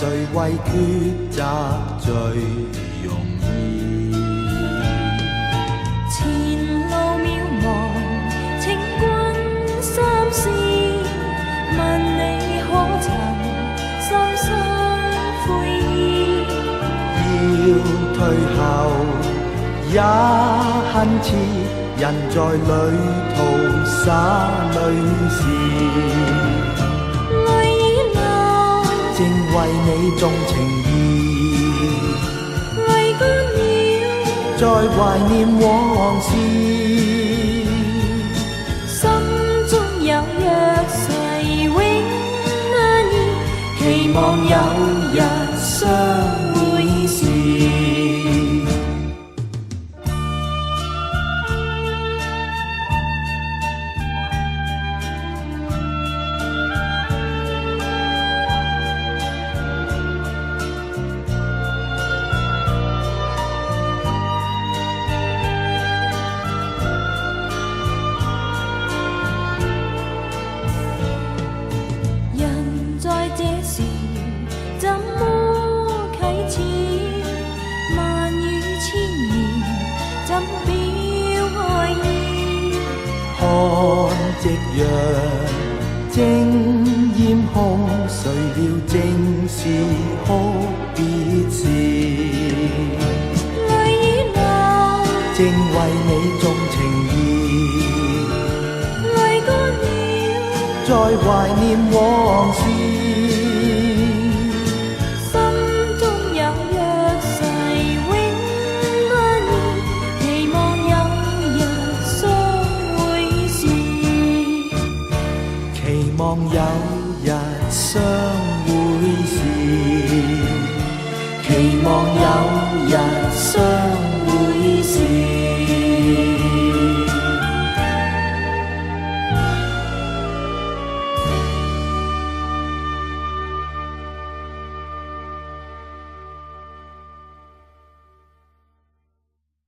誰為抉擇最容易？前路渺茫，請君三思，問你可曾深深悔意？要退後也恨遲，人在旅途灑淚時。正為你重情義，淚乾了，再懷念往事，心中有約誓永難言，期望有日相會時。這時怎麼啟齒？萬語千言怎表愛意？看夕陽正豔空，誰料正是哭別時。淚已流，正為你重情義，淚乾了，再懷念往事。期望有日相會時，期望有日